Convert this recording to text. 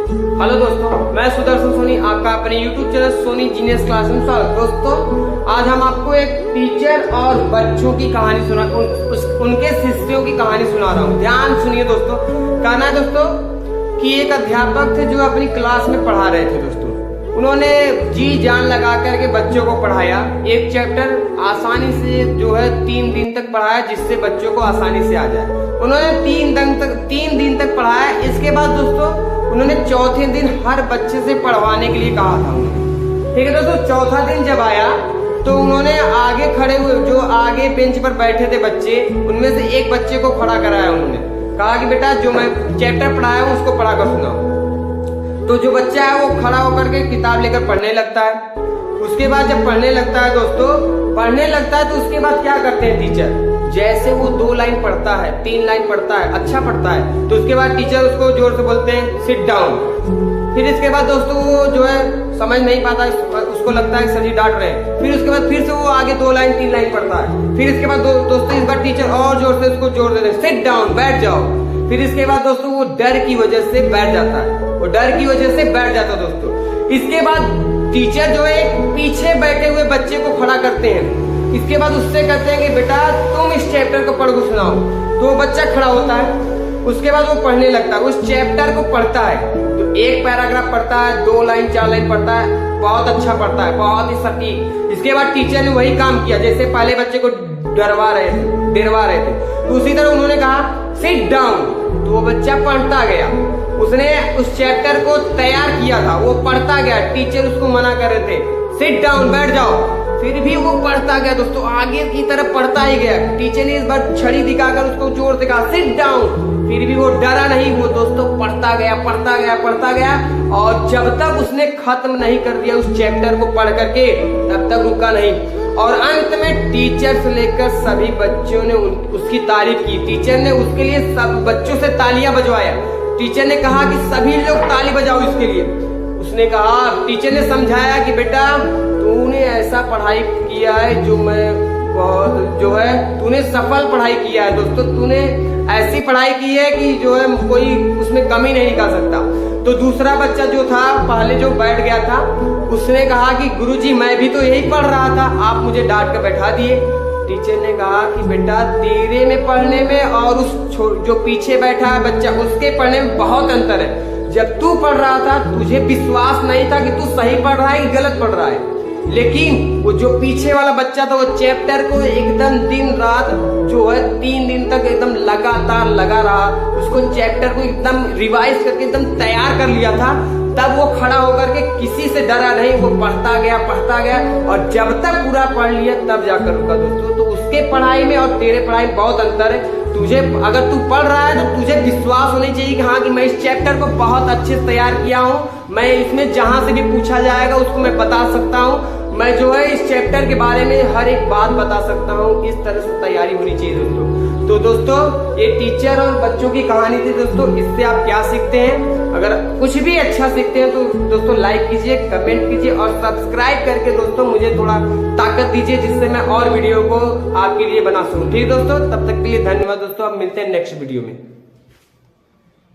Hello दोस्तों, मैं सुदर्शन सोनी आपका अपने YouTube channel Soni genius class में स्वागत। दोस्तों, आज हम आपको एक टीचर और बच्चों की कहानी उनके शिष्यों की कहानी सुना रहा हूँ। ध्यान सुनिए दोस्तों। कहना है दोस्तों कि एक अध्यापक थे जो अपनी क्लास में पढ़ा रहे थे। दोस्तों, उन्होंने जी जान लगा करके बच्चों को पढ़ाया। एक चैप्टर आसानी से जो है 3 दिन तक पढ़ाया, जिससे बच्चों को आसानी से आ जाए। उन्होंने 3 दिन तक पढ़ाया। इसके बाद दोस्तों उन्होंने चौथे दिन हर बच्चे से पढ़वाने के लिए कहा था उन्हें। ठीक है दोस्तों, चौथा दिन जब आया तो उन्होंने आगे खड़े हुए जो आगे बेंच पर बैठे थे बच्चे, उनमें से एक बच्चे को खड़ा कराया। उन्होंने कहा कि बेटा जो मैं चैप्टर पढ़ाया हूँ उसको पढ़ा कर सुनाओ। तो जो बच्चा है वो खड़ा होकर के किताब लेकर पढ़ने लगता है। उसके बाद जब पढ़ने लगता है दोस्तों, पढ़ने लगता है तो उसके बाद क्या करते हैं टीचर, जैसे वो 2 लाइन पढ़ता है, 3 लाइन पढ़ता है, अच्छा पढ़ता है, तो उसके बाद टीचर उसको जोर से बोलते हैं सिट डाउन। फिर इसके बाद दोस्तों वो जो है समझ नहीं पाता, उसको लगता है सर जी डांट रहे हैं। फिर उसके बाद फिर से वो आगे 2 लाइन 3 लाइन पढ़ता है। फिर इसके बाद दोस्तों इस बार टीचर और जोर से उसको जोर देते हैं सिट डाउन, बैठ जाओ। फिर इसके बाद दोस्तों वो डर की वजह से बैठ जाता है, वो डर की वजह से बैठ जाता है दोस्तों। इसके बाद टीचर जो है पीछे बैठे हुए बच्चे को खड़ा करते हैं। इसके बाद उससे कहते हैं कि बेटा तुम इस चैप्टर को पढ़ को सुनाओ। तो वो बच्चा खड़ा होता है। उसके बाद वो पढ़ने लगता है, उस चैप्टर को पढ़ता है। तो 1 पैराग्राफ पढ़ता है, 2 लाइन 4 लाइन पढ़ता है, बहुत अच्छा पढ़ता है, बहुत ही सटीक। इसके बाद टीचर ने वही काम किया जैसे पहले बच्चे को डरवा रहे थे। तो उसी तरह उन्होंने कहा सिट डाउन। तो वो बच्चा पढ़ता गया। उसने उस चैप्टर को तैयार किया था, वो पढ़ता गया। टीचर उसको मना कर रहे थे सिट डाउन, बैठ जाओ। फिर भी वो पढ़ता गया दोस्तों, आगे की तरफ पढ़ता ही गया। टीचर ने इस बार छड़ी दिखाकर उसको जोर से कहा सिट डाउन। फिर भी वो डरा नहीं, वो दोस्तों पढ़ता गया। और जब तक उसने खत्म नहीं कर दिया उस चैप्टर को पढ़ करके, तब तक रुका नहीं। और अंत में टीचर से लेकर सभी बच्चों ने उसकी तारीफ की। टीचर ने उसके लिए सब बच्चों से तालियां बजवाया। टीचर ने कहा कि सभी लोग ताली बजाओ इसके लिए। उसने कहा, टीचर ने समझाया कि बेटा तूने ऐसा पढ़ाई किया है तूने सफल पढ़ाई किया है दोस्तों। तूने ऐसी पढ़ाई की है कि जो है कोई उसमें कमी नहीं निकाल सकता। तो दूसरा बच्चा जो था पहले जो बैठ गया था, उसने कहा कि गुरुजी मैं भी तो यही पढ़ रहा था, आप मुझे डांट कर बैठा दिए। टीचर ने कहा कि बेटा तेरे में पढ़ने में और उस जो पीछे बैठा है बच्चा उसके पढ़ने में बहुत अंतर है। जब तू पढ़ रहा था तुझे विश्वास नहीं था कि तू सही पढ़ रहा है कि गलत पढ़ रहा है, लेकिन वो जो पीछे वाला बच्चा था वो चैप्टर को एकदम दिन रात जो है 3 दिन तक एकदम लगातार लगा रहा, उसको चैप्टर को एकदम रिवाइज करके एकदम तैयार कर लिया था। तब वो खड़ा होकर के किसी से डरा नहीं, वो पढ़ता गया और जब तक पूरा पढ़ लिया तब जाकर रुका दोस्तों। तो उसके पढ़ाई में और तेरे पढ़ाई में बहुत अंतर है। तुझे अगर तू पढ़ रहा है तो तुझे विश्वास होनी चाहिए कि हाँ कि मैं इस चैप्टर को बहुत अच्छे से तैयार किया हूँ, मैं इसमें जहां से भी पूछा जाएगा उसको मैं बता सकता हूँ, मैं जो है इस चैप्टर के बारे में हर एक बात बता सकता हूँ। इस तरह से तैयारी होनी चाहिए दोस्तों। तो दोस्तों ये टीचर और बच्चों की कहानी थी दोस्तों। इससे आप क्या सीखते हैं? अगर कुछ भी अच्छा सीखते हैं तो दोस्तों लाइक कीजिए, कमेंट कीजिए और सब्सक्राइब करके दोस्तों मुझे थोड़ा ताकत दीजिए, जिससे मैं और वीडियो को आपके लिए बना सकूं। ठीक दोस्तों, तब तक के लिए धन्यवाद दोस्तों। अब मिलते हैं नेक्स्ट वीडियो में।